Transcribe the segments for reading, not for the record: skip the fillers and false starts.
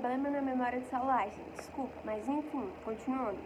problema na memória do celular, gente, desculpa, mas enfim, continuando.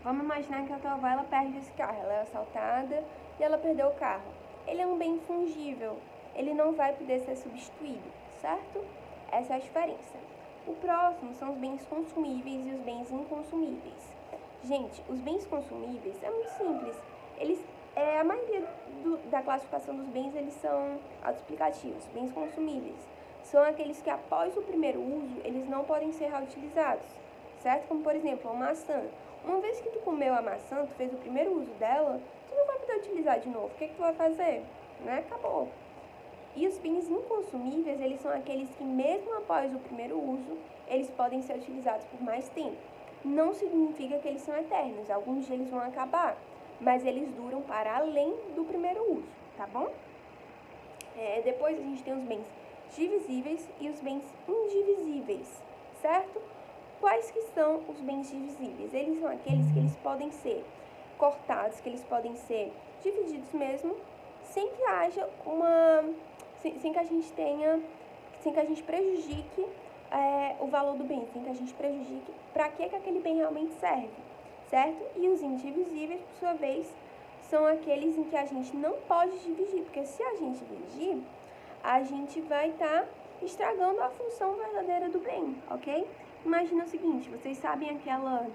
Vamos imaginar que a tua avó, ela perde esse carro, ela é assaltada e ela perdeu o carro. Ele é um bem fungível, ele não vai poder ser substituído, certo? Essa é a diferença. O próximo são os bens consumíveis e os bens inconsumíveis. Gente, os bens consumíveis é muito simples. A maioria da classificação dos bens, eles são autoexplicativos. Bens consumíveis são aqueles que após o primeiro uso, eles não podem ser reutilizados, certo? Como, por exemplo, a maçã. Uma vez que tu comeu a maçã, tu fez o primeiro uso dela, tu não vai poder utilizar de novo. O que tu vai fazer? Né? Acabou. E os bens inconsumíveis, eles são aqueles que mesmo após o primeiro uso, eles podem ser utilizados por mais tempo. Não significa que eles são eternos, alguns deles vão acabar, mas eles duram para além do primeiro uso, tá bom? Depois a gente tem os bens divisíveis e os bens indivisíveis, certo? Quais que são os bens divisíveis? Eles são aqueles que eles podem ser cortados, que eles podem ser divididos mesmo, sem que haja sem que a gente prejudique o valor do bem, sem que a gente prejudique para que aquele bem realmente serve, certo? E os indivisíveis, por sua vez, são aqueles em que a gente não pode dividir, porque se a gente dividir, a gente vai estar estragando a função verdadeira do bem, ok? Imagina o seguinte, vocês sabem aquela,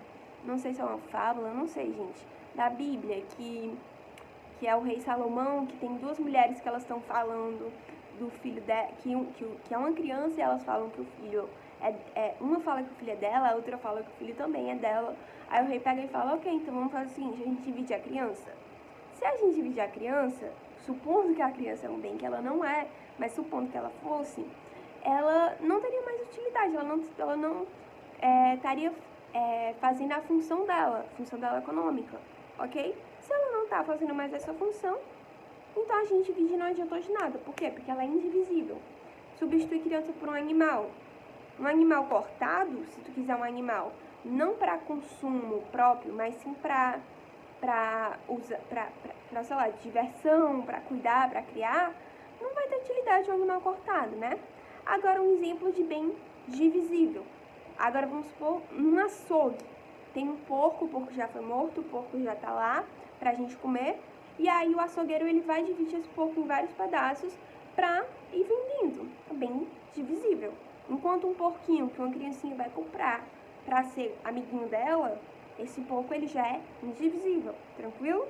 não sei se é uma fábula, não sei, gente, da Bíblia, que é o rei Salomão, que tem duas mulheres que elas estão falando do filho dela, que é uma criança, e elas falam que o filho uma fala que o filho é dela, a outra fala que o filho também é dela. Aí o rei pega e fala, ok, então vamos fazer o seguinte, a gente divide a criança. Se a gente dividir a criança, supondo que a criança é um bem que ela não é, mas supondo que ela fosse, ela não teria mais utilidade, ela não estaria fazendo a função dela econômica, ok? Se ela não está fazendo mais essa função, então a gente dividir não adiantou de nada. Por quê? Porque ela é indivisível. Substitui criança por um animal. Um animal cortado, se tu quiser um animal, não para consumo próprio, mas sim para sei lá, diversão, para cuidar, para criar, não vai ter utilidade um animal cortado, né? Agora um exemplo de bem divisível. Agora vamos supor, num açougue. Tem um porco, o porco já foi morto, o porco já tá lá pra gente comer. E aí o açougueiro, ele vai dividir esse porco em vários pedaços pra ir vendendo. É bem divisível. Enquanto um porquinho que uma criancinha vai comprar pra ser amiguinho dela, esse porco, ele já é indivisível. Tranquilo?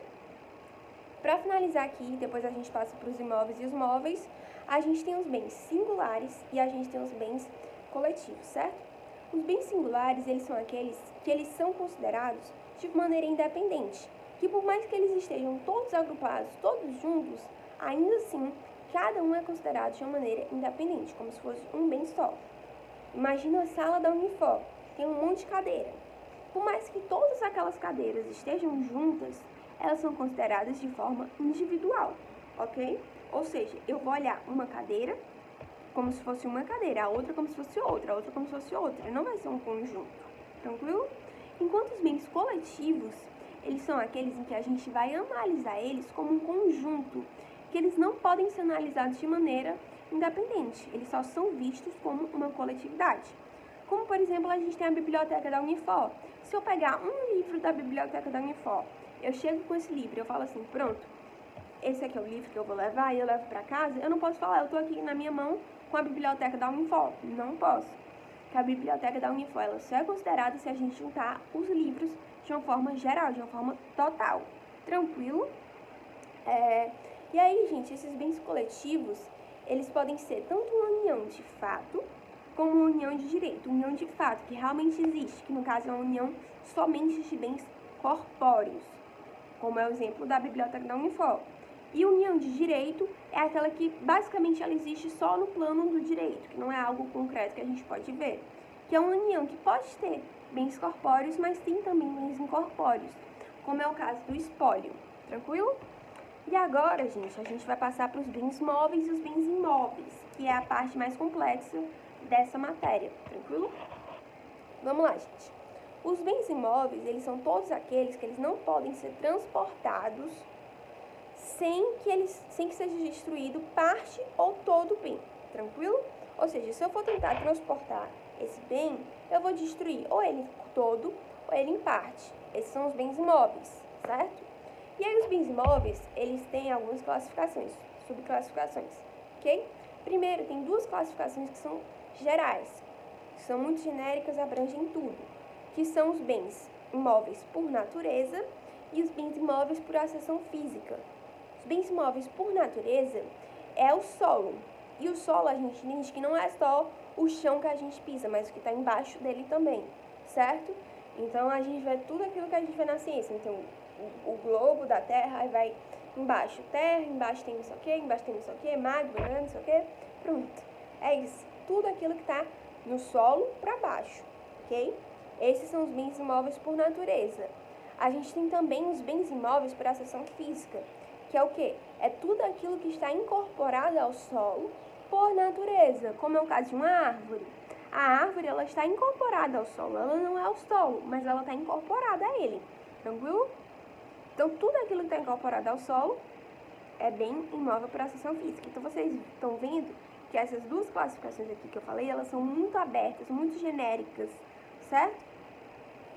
Para finalizar aqui, depois a gente passa para os imóveis e os móveis, a gente tem os bens singulares e a gente tem os bens coletivos, certo? Os bens singulares, eles são aqueles que eles são considerados de maneira independente, que por mais que eles estejam todos agrupados, todos juntos, ainda assim, cada um é considerado de uma maneira independente, como se fosse um bem só. Imagina a sala da Unifor, tem um monte de cadeira. Por mais que todas aquelas cadeiras estejam juntas, elas são consideradas de forma individual, ok? Ou seja, eu vou olhar uma cadeira como se fosse uma cadeira, a outra como se fosse outra, a outra como se fosse outra. Não vai ser um conjunto, tranquilo? Enquanto os bens coletivos, eles são aqueles em que a gente vai analisar eles como um conjunto, que eles não podem ser analisados de maneira independente, eles só são vistos como uma coletividade. Como, por exemplo, a gente tem a biblioteca da Unifor. Se eu pegar um livro da biblioteca da Unifor, eu chego com esse livro e eu falo assim, pronto, esse aqui é o livro que eu vou levar e eu levo para casa, eu não posso falar, eu tô aqui na minha mão com a biblioteca da Unifor. Não posso. Porque a biblioteca da Unifor, ela só é considerada se a gente juntar os livros de uma forma geral, de uma forma total. Tranquilo? E aí, gente, esses bens coletivos, eles podem ser tanto uma união de fato, como uma união de direito. União de fato, que realmente existe, que no caso é uma união somente de bens corpóreos, como é o exemplo da biblioteca da Unifor. E união de direito é aquela que basicamente ela existe só no plano do direito, que não é algo concreto que a gente pode ver. Que é uma união que pode ter bens corpóreos, mas tem também bens incorpóreos, como é o caso do espólio. Tranquilo? E agora, gente, a gente vai passar para os bens móveis e os bens imóveis, que é a parte mais complexa dessa matéria. Tranquilo? Vamos lá, gente. Os bens imóveis, eles são todos aqueles que eles não podem ser transportados sem que seja destruído parte ou todo o bem, tranquilo? Ou seja, se eu for tentar transportar esse bem, eu vou destruir ou ele todo ou ele em parte. Esses são os bens imóveis, certo? E aí os bens imóveis, eles têm algumas classificações, subclassificações, ok? Primeiro, tem duas classificações que são gerais, que são muito genéricas e abrangem tudo, que são os bens imóveis por natureza e os bens imóveis por acessão física. Os bens imóveis por natureza é o solo, e o solo a gente entende que não é só o chão que a gente pisa, mas o que está embaixo dele também, certo? Então a gente vê tudo aquilo que a gente vê na ciência, então o globo da Terra, aí vai embaixo terra, embaixo tem não sei o que, embaixo tem não sei o que, magma, não sei o que, pronto. É isso, tudo aquilo que está no solo para baixo, ok? Esses são os bens imóveis por natureza. A gente tem também os bens imóveis por acessão física, que é o quê? É tudo aquilo que está incorporado ao solo por natureza, como é o caso de uma árvore. A árvore, ela está incorporada ao solo, ela não é o solo, mas ela está incorporada a ele, tranquilo? Então, tudo aquilo que está incorporado ao solo é bem imóvel por acessão física. Então, vocês estão vendo que essas duas classificações aqui que eu falei, elas são muito abertas, muito genéricas, certo?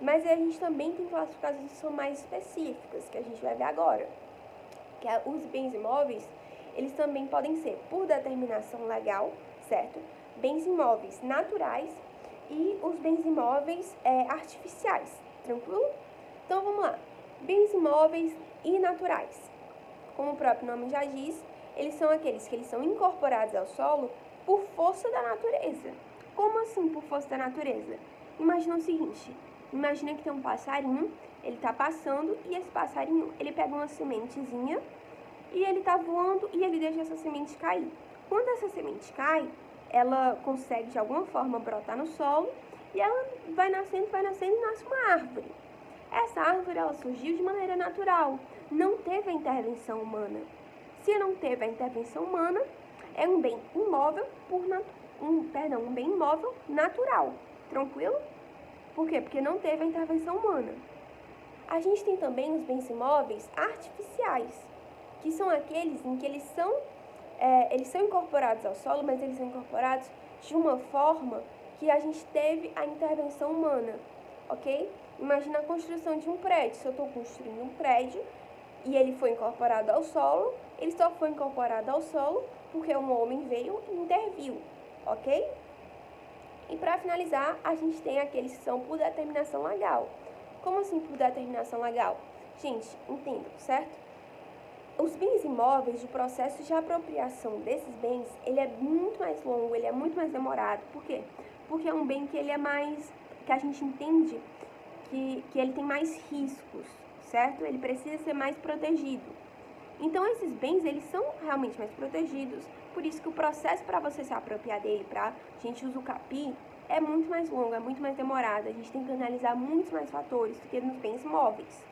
Mas a gente também tem classificações que são mais específicas, que a gente vai ver agora. Que os bens imóveis, eles também podem ser por determinação legal, certo? Bens imóveis naturais e os bens imóveis artificiais, tranquilo? Então, vamos lá. Bens imóveis e naturais. Como o próprio nome já diz, eles são aqueles que eles são incorporados ao solo por força da natureza. Como assim por força da natureza? Imagina o seguinte, imagina que tem um passarinho, ele está passando e esse passarinho, ele pega uma sementezinha e ele está voando e ele deixa essa semente cair. Quando essa semente cai, ela consegue de alguma forma brotar no solo e ela vai nascendo e nasce uma árvore. Essa árvore, ela surgiu de maneira natural, não teve a intervenção humana. Se não teve a intervenção humana, é um bem imóvel um bem imóvel natural, tranquilo? Por quê? Porque não teve a intervenção humana. A gente tem também os bens imóveis artificiais, que são aqueles em que eles são incorporados ao solo, mas eles são incorporados de uma forma que a gente teve a intervenção humana, ok? Imagina a construção de um prédio. Se eu estou construindo um prédio e ele foi incorporado ao solo, ele só foi incorporado ao solo porque um homem veio e interviu, ok? E para finalizar, a gente tem aqueles que são por determinação legal. Como assim por determinação legal? Gente, entendam, certo? Os bens imóveis, o processo de apropriação desses bens, ele é muito mais longo, ele é muito mais demorado. Por quê? Porque é um bem que ele é mais, que a gente entende que ele tem mais riscos, certo? Ele precisa ser mais protegido. Então, esses bens, eles são realmente mais protegidos, por isso que o processo para você se apropriar dele, para a gente usar o CAPI, é muito mais longo, é muito mais demorado. A gente tem que analisar muitos mais fatores do que nos bens móveis.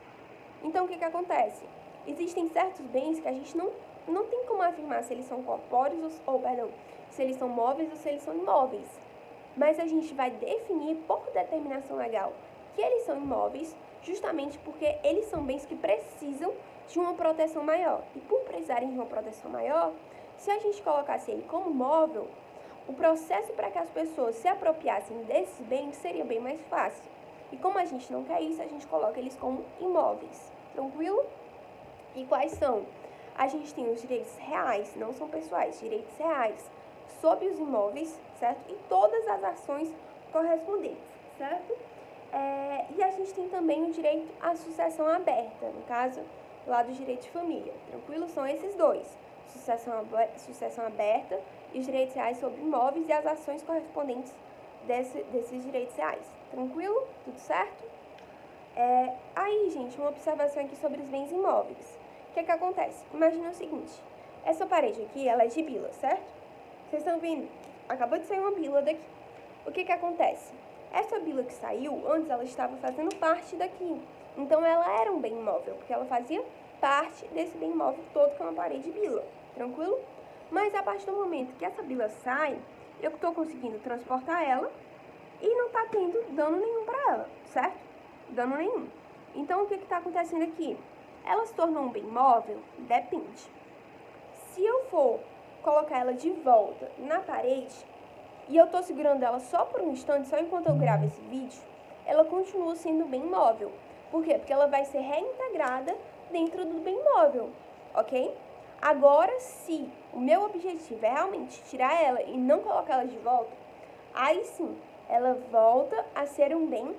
Então, o que acontece? Existem certos bens que a gente não tem como afirmar se eles são corpóreos se eles são móveis ou se eles são imóveis. Mas a gente vai definir por determinação legal que eles são imóveis, justamente porque eles são bens que precisam de uma proteção maior. E por precisarem de uma proteção maior, se a gente colocasse ele como móvel, o processo para que as pessoas se apropriassem desses bens seria bem mais fácil. E como a gente não quer isso, a gente coloca eles como imóveis. Tranquilo? E quais são? A gente tem os direitos reais, não são pessoais, direitos reais sobre os imóveis, certo? E todas as ações correspondentes, certo? E a gente tem também o direito à sucessão aberta, no caso, lá do direito de família, tranquilo? São esses dois, sucessão aberta e os direitos reais sobre imóveis e as ações correspondentes desses direitos reais, tranquilo? Tudo certo? Aí, gente, uma observação aqui sobre os bens imóveis. O que acontece? Imagina o seguinte, essa parede aqui, ela é de bila, certo? Vocês estão vendo? Acabou de sair uma bila daqui. O que acontece? Essa bila que saiu, antes ela estava fazendo parte daqui. Então, ela era um bem imóvel, porque ela fazia parte desse bem imóvel todo, que é uma parede bila. Tranquilo? Mas, a partir do momento que essa bila sai, eu estou conseguindo transportar ela e não está tendo dano nenhum para ela, certo? Dano nenhum. Então, o que está acontecendo aqui? Ela se tornou um bem imóvel? Depende. Se eu for colocar ela de volta na parede, e eu tô segurando ela só por um instante, só enquanto eu gravo esse vídeo, ela continua sendo bem móvel. Por quê? Porque ela vai ser reintegrada dentro do bem móvel, ok? Agora, se o meu objetivo é realmente tirar ela e não colocar ela de volta, aí sim, ela volta a ser um bem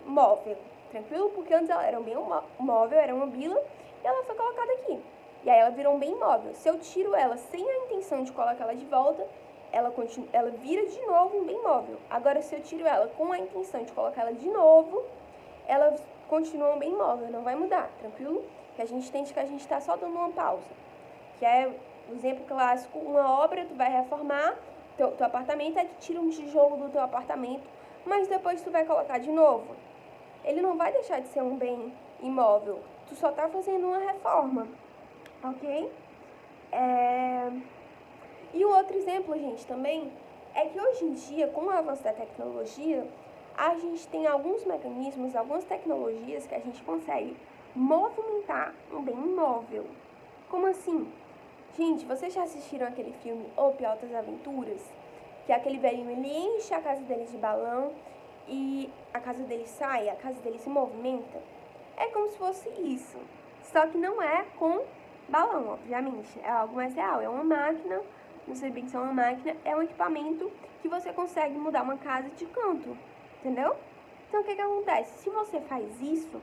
móvel, tranquilo? Porque antes ela era um bem móvel, era uma bila, e ela foi colocada aqui. E aí ela virou um bem móvel. Se eu tiro ela sem a intenção de colocar ela de volta, ela vira de novo um bem móvel. Agora, se eu tiro ela com a intenção de colocar ela de novo, ela continua um bem móvel, não vai mudar, tranquilo? Que a gente entende que a gente está só dando uma pausa. Que é o exemplo clássico, uma obra, tu vai reformar teu apartamento, aí tu tira um tijolo do teu apartamento, mas depois tu vai colocar de novo. Ele não vai deixar de ser um bem imóvel, tu só tá fazendo uma reforma, ok? E o outro exemplo, gente, também, é que hoje em dia, com o avanço da tecnologia, a gente tem alguns mecanismos, algumas tecnologias que a gente consegue movimentar um bem imóvel. Como assim? Gente, vocês já assistiram aquele filme O Piotas Aventuras? Que aquele velhinho, ele enche a casa dele de balão e a casa dele sai, a casa dele se movimenta. É como se fosse isso. Só que não é com balão, obviamente. É algo mais real. É uma máquina, não sei bem se é uma máquina, é um equipamento que você consegue mudar uma casa de canto. Entendeu? Então, o que acontece? Se você faz isso,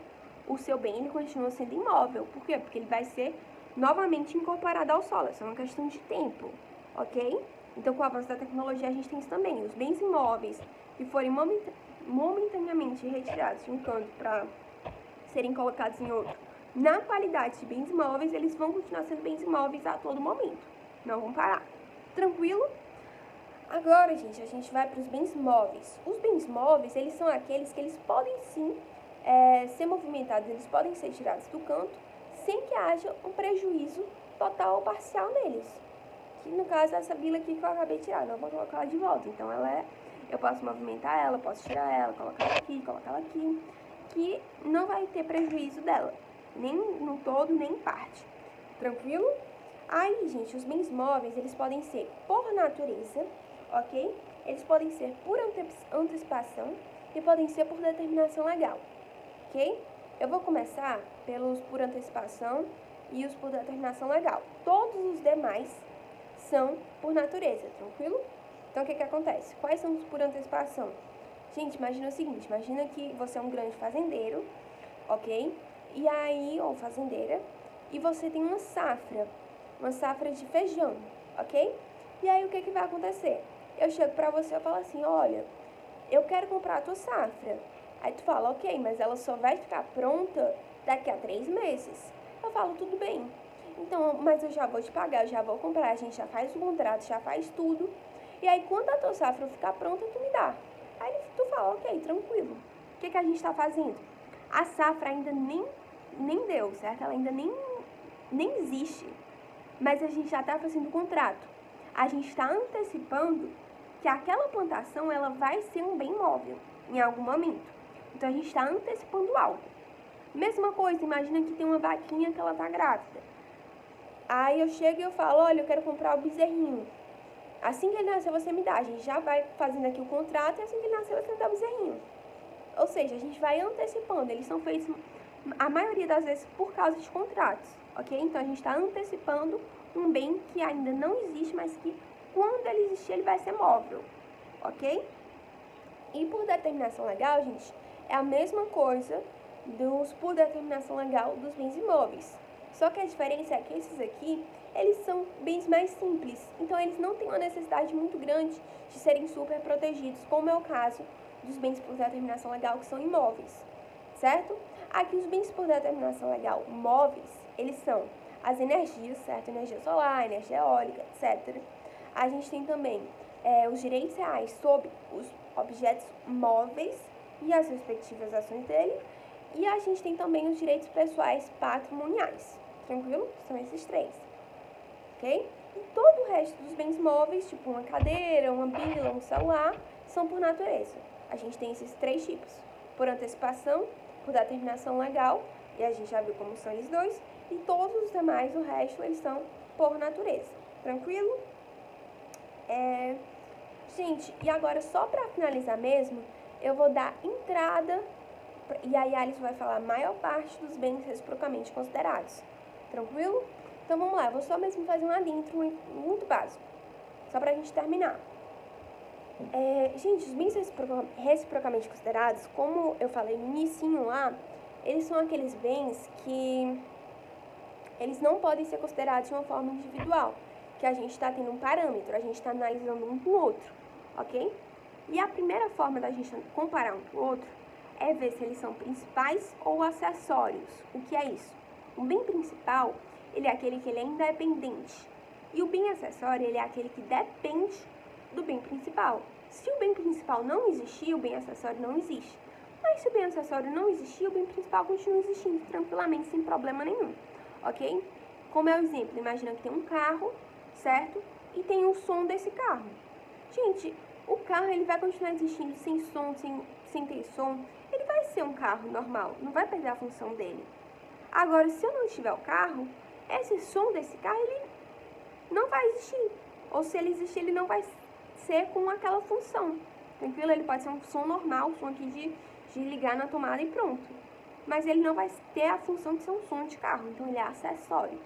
o seu bem ele continua sendo imóvel. Por quê? Porque ele vai ser novamente incorporado ao solo. Isso é uma questão de tempo, ok? Então, com o avanço da tecnologia, a gente tem isso também. Os bens imóveis que forem momentaneamente retirados de um canto para serem colocados em outro, na qualidade de bens imóveis, eles vão continuar sendo bens imóveis a todo momento. Não vão parar. Tranquilo? Agora, gente, a gente vai para os bens móveis. Os bens móveis, eles são aqueles que eles podem sim ser movimentados, eles podem ser tirados do canto sem que haja um prejuízo total ou parcial neles. Que no caso essa bila aqui que eu acabei de tirar, não vou colocar ela de volta. Então eu posso movimentar ela, posso tirar ela, colocar ela aqui, que não vai ter prejuízo dela, nem no todo, nem em parte. Tranquilo? Aí, gente, os bens móveis, eles podem ser por natureza, ok? Eles podem ser por antecipação e podem ser por determinação legal, ok? Eu vou começar pelos por antecipação e os por determinação legal. Todos os demais são por natureza, tranquilo? Então, o que acontece? Quais são os por antecipação? Gente, imagina o seguinte, imagina que você é um grande fazendeiro, ok? E aí, ou fazendeira, e você tem uma safra de feijão, ok? E aí, o que vai acontecer? Eu chego pra você e falo assim, olha, eu quero comprar a tua safra. Aí tu fala, ok, mas ela só vai ficar pronta daqui a 3 meses. Eu falo, tudo bem. Então, mas eu já vou te pagar, eu já vou comprar, a gente já faz o contrato, já faz tudo. E aí, quando a tua safra ficar pronta, tu me dá. Aí tu fala, ok, tranquilo. O que a gente tá fazendo? A safra ainda nem deu, certo? Ela ainda nem existe. Mas a gente já tá fazendo o contrato. A gente está antecipando que aquela plantação ela vai ser um bem móvel em algum momento. Então, a gente está antecipando algo. Mesma coisa, imagina que tem uma vaquinha que ela tá grávida. Aí eu chego e eu falo, olha, eu quero comprar o bezerrinho. Assim que ele nascer, você me dá. A gente já vai fazendo aqui o contrato e assim que ele nascer, você me dá o bezerrinho. Ou seja, a gente vai antecipando. Eles são feitos, a maioria das vezes, por causa de contratos, ok? Então, a gente está antecipando um bem que ainda não existe, mas que quando ele existir, ele vai ser móvel, ok? E por determinação legal, gente, é a mesma coisa dos por determinação legal dos bens imóveis. Só que a diferença é que esses aqui, eles são bens mais simples. Então, eles não têm uma necessidade muito grande de serem super protegidos, como é o caso dos bens por determinação legal que são imóveis, certo? Aqui, os bens por determinação legal móveis, eles são as energias, certo? Energia solar, energia eólica, etc. A gente tem também os direitos reais sobre os objetos móveis e as respectivas ações dele. E a gente tem também os direitos pessoais patrimoniais. Tranquilo? São esses 3. Ok? E todo o resto dos bens móveis, tipo uma cadeira, uma bila, um celular, são por natureza. A gente tem esses 3 tipos. Por antecipação, por determinação legal, e a gente já viu como são eles dois. E todos os demais, o resto, eles são por natureza. Tranquilo? Gente, e agora só para finalizar mesmo, eu vou dar entrada, e aí a Alice vai falar a maior parte dos bens reciprocamente considerados. Tranquilo? Então vamos lá, eu vou só mesmo fazer um adentro muito básico, só pra gente terminar. Gente, os bens reciprocamente considerados, como eu falei no inicinho lá, eles são aqueles bens que eles não podem ser considerados de uma forma individual, que a gente está tendo um parâmetro, a gente está analisando um com o outro, ok? E a primeira forma da gente comparar um com o outro é ver se eles são principais ou acessórios. O que é isso? O bem principal, ele é aquele que ele é independente. E o bem acessório, ele é aquele que depende do bem principal. Se o bem principal não existir, o bem acessório não existe. Mas se o bem acessório não existir, o bem principal continua existindo tranquilamente, sem problema nenhum, ok? Como é o exemplo, imagina que tem um carro, certo? E tem o som desse carro. Gente, o carro ele vai continuar existindo sem som, sem ter som. Ele vai ser um carro normal, não vai perder a função dele. Agora, se eu não tiver o carro, esse som desse carro, ele não vai existir. Ou se ele existir, ele não vai ser com aquela função. Tranquilo? Ele pode ser um som normal, um som aqui de ligar na tomada e pronto. Mas ele não vai ter a função de ser um som de carro, então ele é acessório.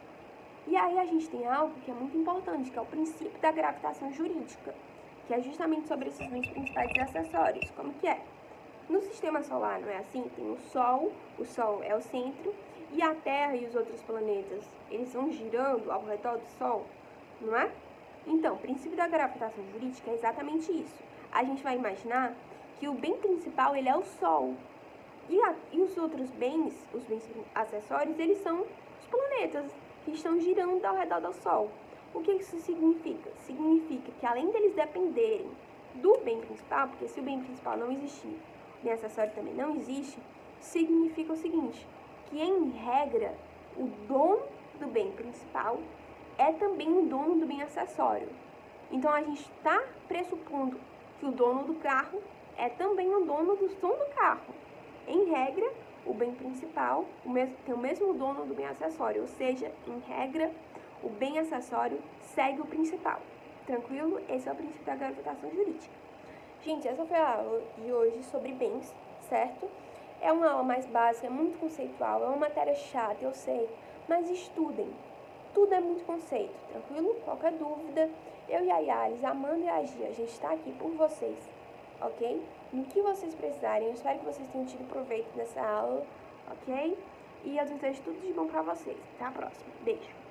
E aí a gente tem algo que é muito importante, que é o princípio da gravitação jurídica, que é justamente sobre esses bens principais e acessórios. Como que é? No sistema solar, não é assim? Tem o Sol é o centro, e a Terra e os outros planetas, eles vão girando ao redor do Sol, não é? Então, o princípio da gravitação jurídica é exatamente isso. A gente vai imaginar que o bem principal, ele é o Sol, e os outros bens, os bens acessórios, eles são os planetas que estão girando ao redor do Sol. O que isso significa? Significa que além deles dependerem do bem principal, porque se o bem principal não existir, o bem acessório também não existe, significa o seguinte, que em regra, o dono do bem principal é também o dono do bem acessório. Então a gente está pressupondo que o dono do carro é também o dono do som do carro. Em regra, o bem principal tem o mesmo dono do bem acessório, ou seja, em regra, o bem acessório segue o principal. Tranquilo? Esse é o princípio da gravitação jurídica. Gente, essa foi a aula de hoje sobre bens, certo? É uma aula mais básica, é muito conceitual, é uma matéria chata, eu sei, mas estudem. Tudo é muito conceito, tranquilo? Qualquer dúvida, eu e a Yalis, a Amanda e a Gia, a gente está aqui por vocês, ok? No que vocês precisarem, eu espero que vocês tenham tido proveito dessa aula, ok? E eu desejo tudo de bom pra vocês. Até a próxima. Beijo!